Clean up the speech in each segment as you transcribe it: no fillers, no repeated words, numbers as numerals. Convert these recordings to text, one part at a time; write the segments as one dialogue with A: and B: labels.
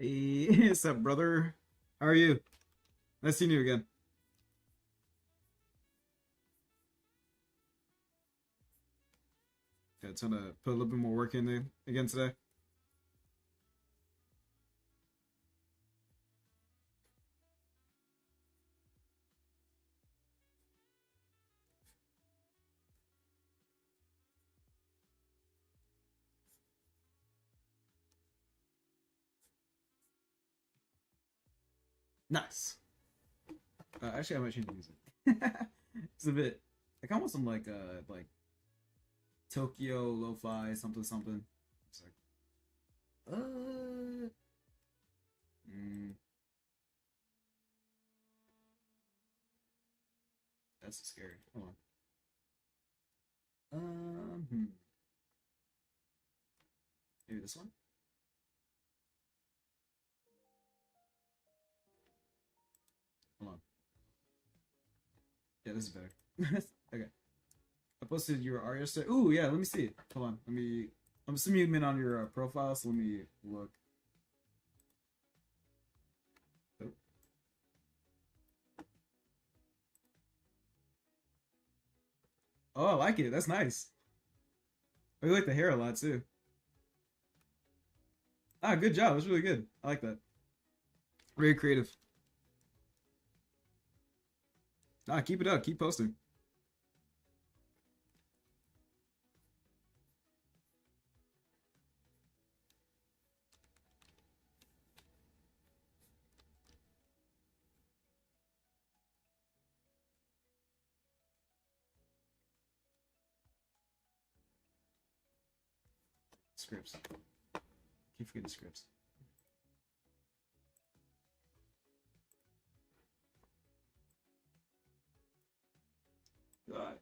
A: Hey, what's up, brother? How are you? Nice seeing you again. Yeah, trying to put a little bit more work in there again today. Nice. Actually, I might change the music. It's a bit. I kind of want some like Tokyo lo-fi something something. It's like uh, mm, that's scary. Hold on. Maybe this one. Hold on. Yeah, this is better. Okay. I posted your art yesterday. Ooh, yeah. Let me see it. Hold on. Let me. I'm assuming you've been on your profile, so let me look. Oh. Oh, I like it. That's nice. I really like the hair a lot too. Ah, good job. That's really good. I like that. Very creative. Ah, keep it up. Keep posting. Scripts. Keep forgetting scripts. God.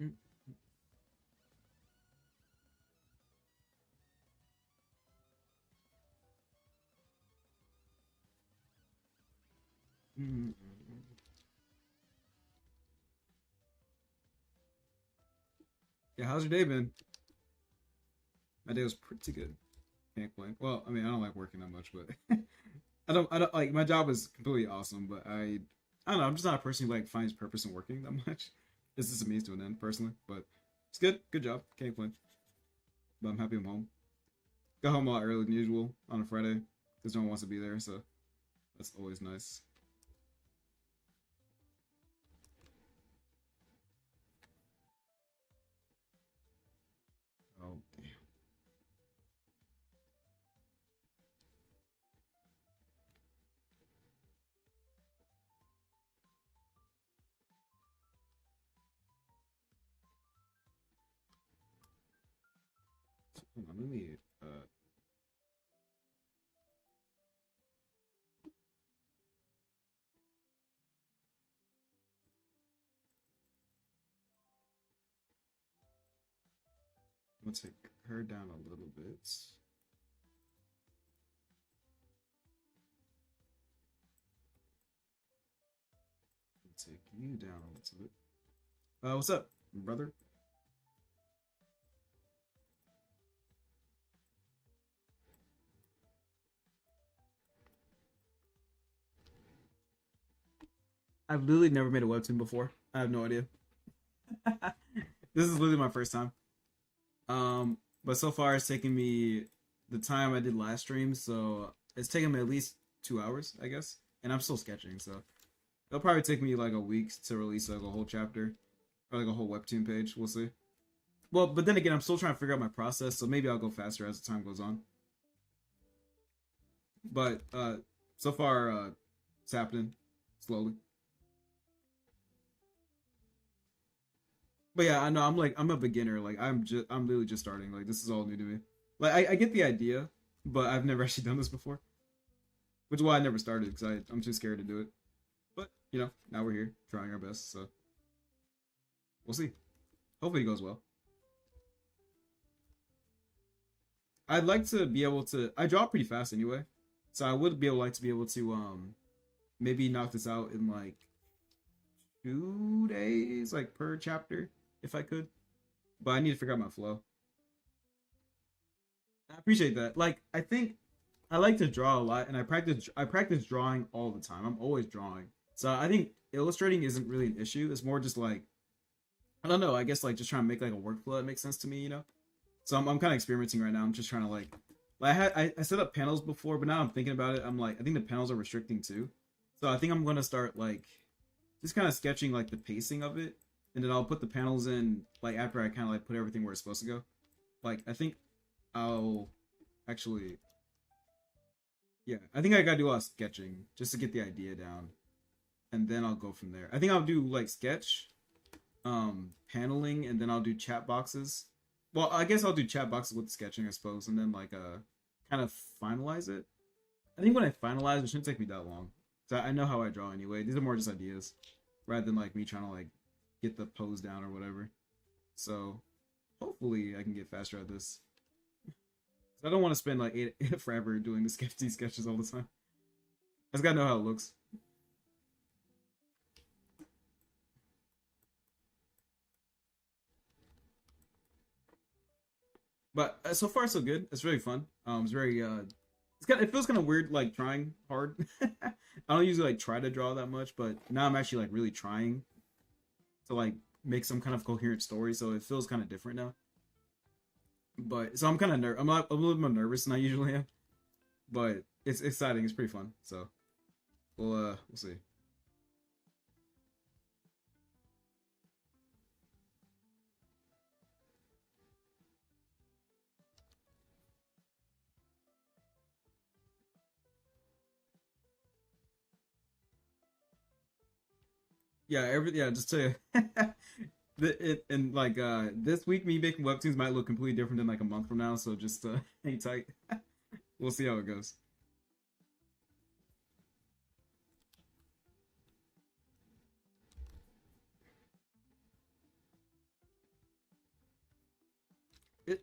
A: Mm, mm, Yeah, how's your day been? My day was pretty good. Can't complain. Well, I mean, I don't like working that much, but I don't like my job is completely awesome, but I don't know. I'm just not a person who like finds purpose in working that much. This is a means to an end, personally, but it's good. Good job. Can't complain. But I'm happy I'm home. Got home a lot earlier than usual on a Friday because no one wants to be there, so that's always nice. Oh damn. Hold on, let me I'm gonna take her down a little bit. Take you down a little bit. What's up, brother? I've literally never made a webtoon before. I have no idea. This is literally my first time. But so far it's taken me the time I did last stream, so it's taken me at least 2 hours, I guess. And I'm still sketching, so it'll probably take me like a week to release like a whole chapter or like a whole webtoon page. We'll see. Well, but then again, I'm still trying to figure out my process, so maybe I'll go faster as the time goes on. But so far it's happening slowly. But yeah, I know I'm a beginner. Like I'm literally just starting. Like this is all new to me. Like I get the idea, but I've never actually done this before, which is why I never started because I'm too scared to do it. But you know, now we're here trying our best, so we'll see. Hopefully it goes well. I'd like to be able to. I draw pretty fast anyway, so I would be able like to be able to maybe knock this out in like 2 days, like per chapter, if I could. But I need to figure out my flow. I appreciate that. Like I think I like to draw a lot, and I practice drawing all the time. I'm always drawing, so I think illustrating isn't really an issue. It's more just like I don't know. I guess like just trying to make like a workflow that makes sense to me, you know. So I'm kind of experimenting right now. I'm just trying to like I set up panels before, but now I'm thinking about it. I'm like I think the panels are restricting too. So I think I'm gonna start like just kind of sketching like the pacing of it, and then I'll put the panels in like after I kind of like put everything where it's supposed to go. Like I think I'll actually yeah I think I gotta do a lot of sketching just to get the idea down, and then I'll go from there. I think I'll do like sketch, paneling, and then I'll do chat boxes. Well, I guess I'll do chat boxes with sketching, I suppose, and then like kind of finalize it. I think when I finalize, it shouldn't take me that long. So I know how I draw anyway. These are more just ideas, rather than like me trying to like get the pose down or whatever. So hopefully I can get faster at this. I don't want to spend like forever doing the sketchy sketches all the time. I just gotta know how it looks. But so far so good. It's really fun. It's very it feels kind of weird like trying hard. I don't usually like try to draw that much, but now I'm actually like really trying to like make some kind of coherent story, so it feels kind of different now. But so I'm kind of I'm a little more nervous than I usually am, but it's exciting. It's pretty fun. So we'll see. Yeah, just to and like this week me making webtoons might look completely different than like a month from now, so just hang tight. We'll see how it goes.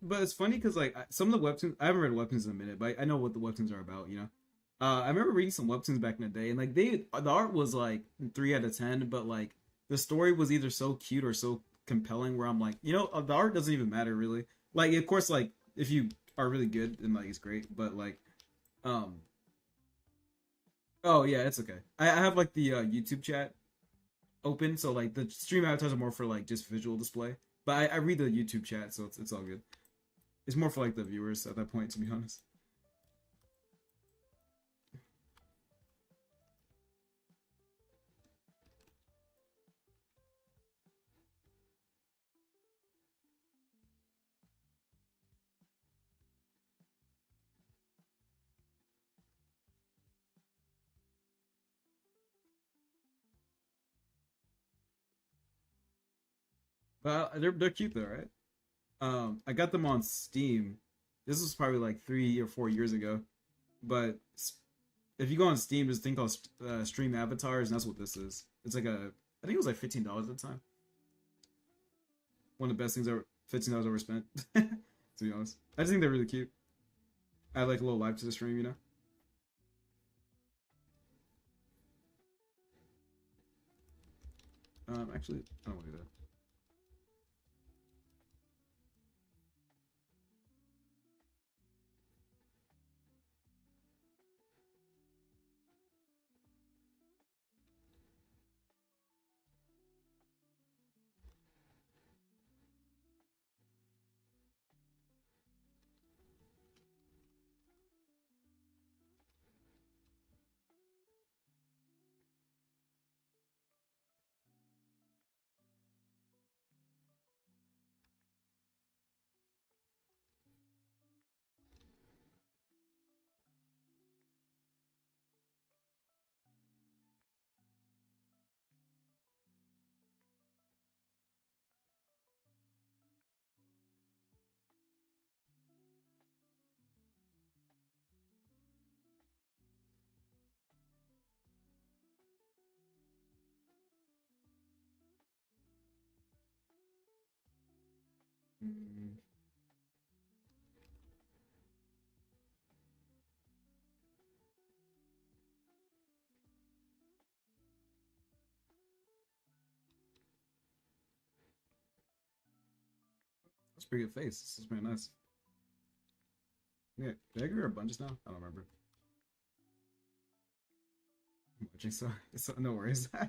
A: But it's funny because like some of the webtoons I haven't read webtoons in a minute, but I know what the webtoons are about. I remember reading some webtoons back in the day, and like the art was like 3 out of 10, but like the story was either so cute or so compelling where I'm like, the art doesn't even matter really. Like of course, like if you are really good, then like it's great, but like um oh yeah, it's okay. I have like the YouTube chat open, so like the stream avatars are more for like just visual display. But I read the YouTube chat, so it's all good. It's more for like the viewers at that point, to be honest. But they're cute though, right? I got them on Steam. This was probably like 3 or 4 years ago. But if you go on Steam, there's a thing called Stream Avatars, and that's what this is. It's like I think it was like $15 at the time. One of the best things ever, $15 ever spent. To be honest, I just think they're really cute. I like a little life to the stream. Actually, I don't want to do that. Mm, that's a pretty good face. This is pretty nice. Yeah, did I give her a bunch just now? I don't remember. I'm watching, so no worries. I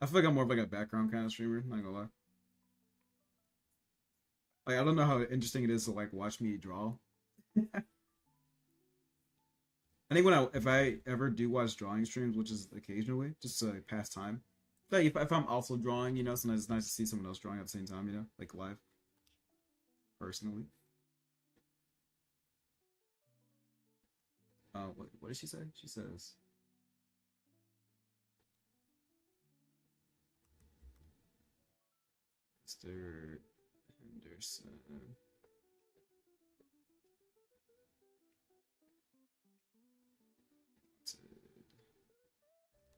A: feel like I'm more of like a background kind of streamer. Not gonna lie. Like I don't know how interesting it is to like watch me draw. I think if I ever do watch drawing streams, which is occasionally, just to pass time. Like if I'm also drawing, sometimes it's nice to see someone else drawing at the same time, like live, personally. What did she say? She says, Mr. Henderson.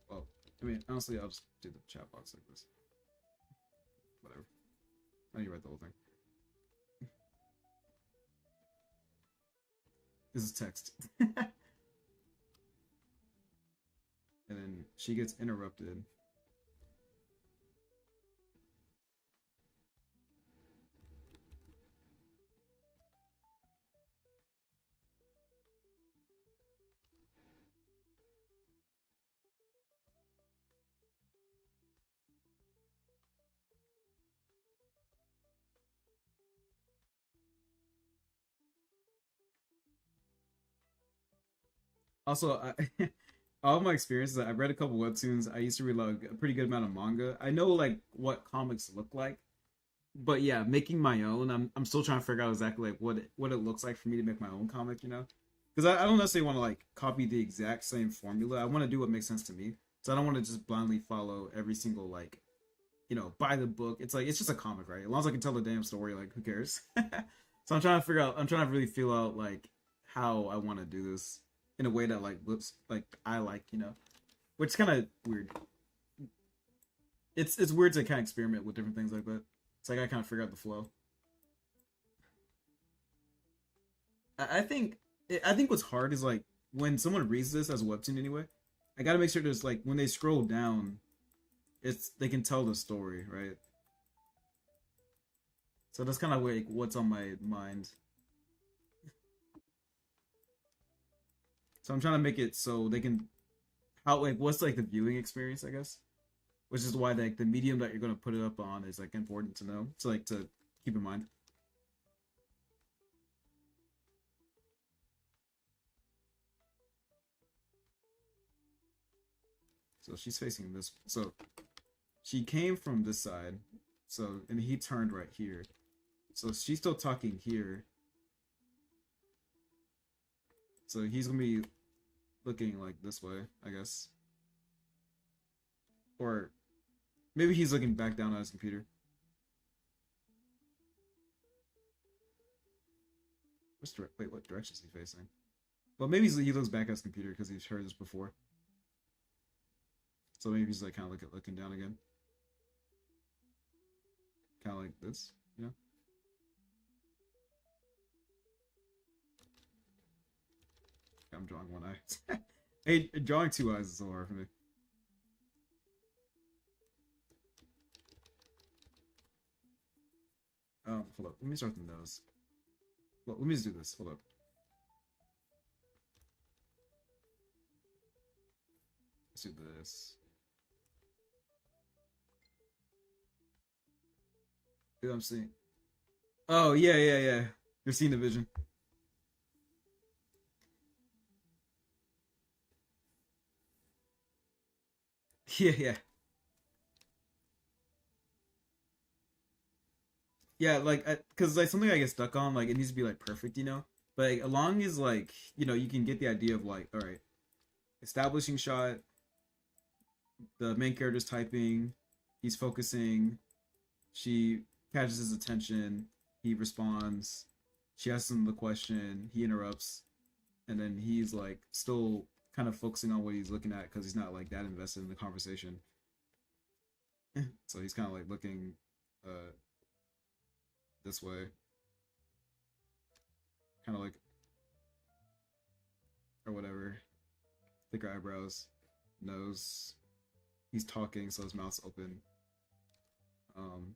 A: Well, I mean, honestly, I'll just do the chat box like this. Whatever. I need to write the whole thing. This is text. And then she gets interrupted. Also, all of my experiences, I've read a couple webtoons. I used to read like a pretty good amount of manga. I know like what comics look like, but yeah, making my own, I'm still trying to figure out exactly like what it looks like for me to make my own comic. Because I don't necessarily want to like copy the exact same formula. I want to do what makes sense to me. So I don't want to just blindly follow every single like buy the book. It's like it's just a comic, right? As long as I can tell the damn story, like who cares? So I'm trying to figure out. I'm trying to really feel out like how I want to do this in a way that like looks like I like, which is kind of weird. It's weird to kind of experiment with different things like that. It's like I kind of figure out the flow. I think I think what's hard is like when someone reads this as a webtoon anyway. I got to make sure there's like when they scroll down, it's they can tell the story, right? So that's kind of like what's on my mind. So I'm trying to make it so they can how like what's like the viewing experience, I guess, which is why like the medium that you're gonna put it up on is like important to know. So like to keep in mind. So she's facing this. So she came from this side. So and he turned right here. So she's still talking here. So he's gonna be looking like this way, I guess, or maybe he's looking back down at his computer. Wait, what direction is he facing? Well, maybe he looks back at his computer because he's heard this before. So maybe he's like kind of looking down again, kind of like this. I'm drawing one eye. Hey, drawing two eyes is so hard for me. Hold up. Let me start the nose. Well, let me just do this. Hold up. Let's do this. Dude, I'm seeing. Oh yeah, yeah, yeah. You're seeing the vision. Yeah, yeah, yeah. Like, cause like something I get stuck on, like it needs to be like perfect. But like, as long as like you can get the idea of like, all right, establishing shot, the main character's typing, he's focusing, she catches his attention, he responds, she asks him the question, he interrupts, and then he's like still kind of focusing on what he's looking at because he's not like that invested in the conversation. So he's kind of like looking uh this way, kind of like or whatever. Thicker eyebrows, nose. He's talking, so his mouth's open. Um,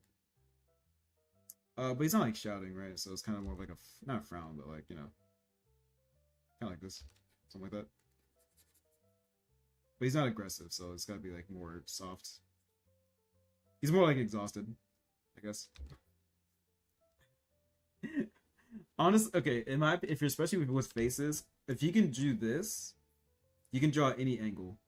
A: but he's not like shouting, right? So it's kind of more of like not a frown, but like kind of like this, something like that. But he's not aggressive, so it's got to be like more soft. He's more like exhausted, I guess. Honest, okay. If you're especially with faces, if you can do this, you can draw any angle.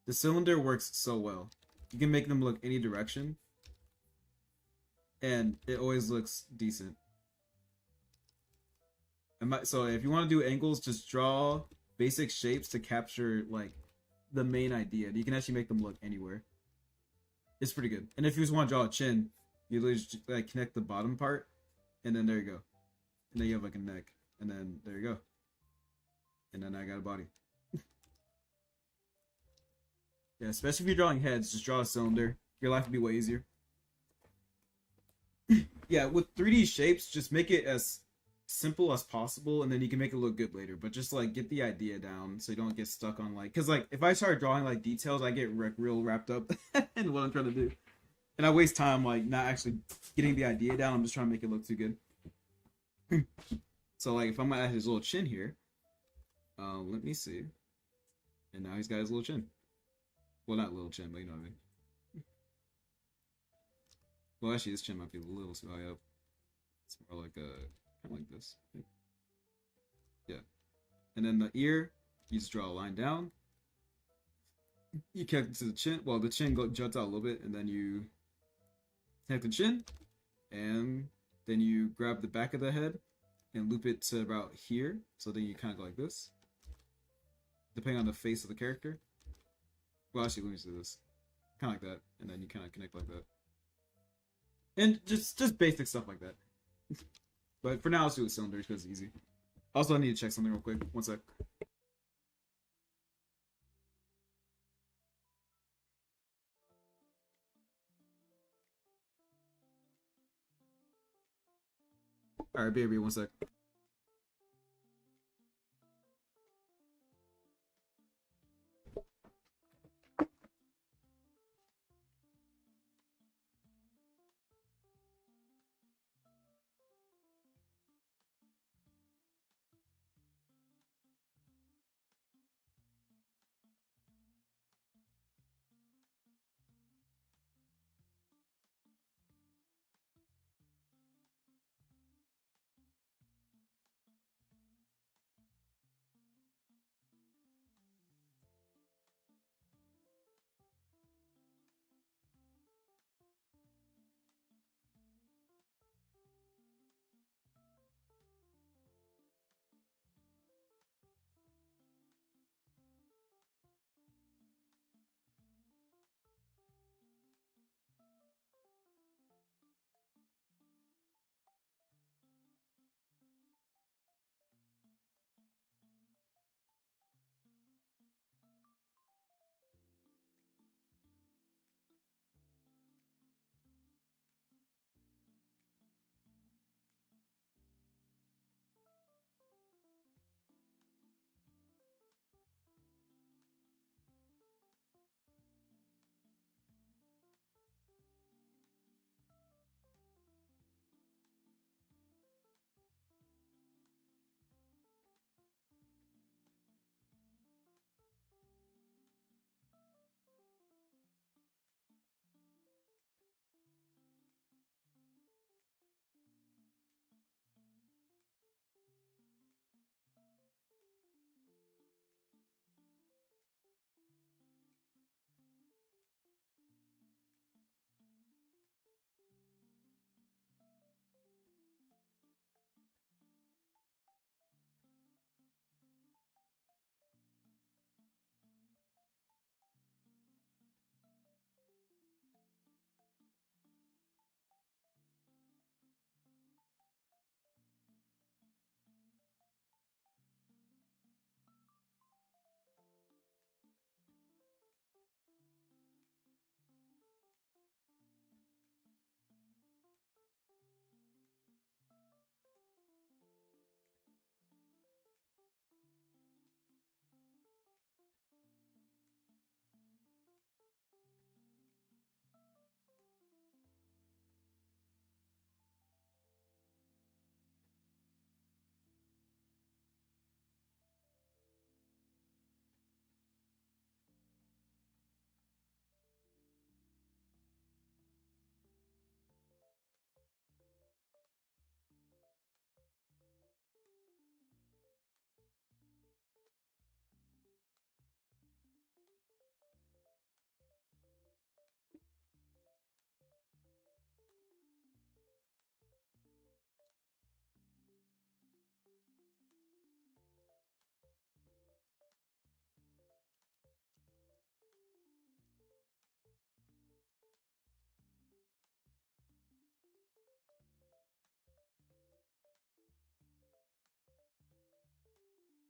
A: The cylinder works so well. You can make them look any direction, and it always looks decent. So if you want to do angles, just draw basic shapes to capture like the main idea. You can actually make them look anywhere. It's pretty good. And if you just want to draw a chin, you literally just, like connect the bottom part, and then there you go. And then you have like a neck, and then there you go. And then I got a body. Yeah, especially if you're drawing heads, just draw a cylinder. Your life will be way easier. Yeah, with 3D shapes, just make it as simple as possible, and then you can make it look good later. But just like get the idea down so you don't get stuck on like, because like if I start drawing like details, I get real wrapped up in what I'm trying to do, and I waste time like not actually getting the idea down. I'm just trying to make it look too good. So like if I'm gonna add his little chin here, let me see. And now he's got his little chin. Well, not little chin, but you know what I mean. Well, actually, this chin might be a little too high up. It's more like a kind of like this. Yeah. And then the ear, you just draw a line down. You connect it to the chin. Well, the chin juts out a little bit, and then you connect the chin, and then you grab the back of the head and loop it to about here. So then you kind of go like this, depending on the face of the character. Well, actually, let me do this. Kind of like that, and then you kind of connect like that. And just basic stuff like that. But for now, let's do with cylinders because it's easy. Also, I need to check something real quick. One sec. Alright, baby, one sec.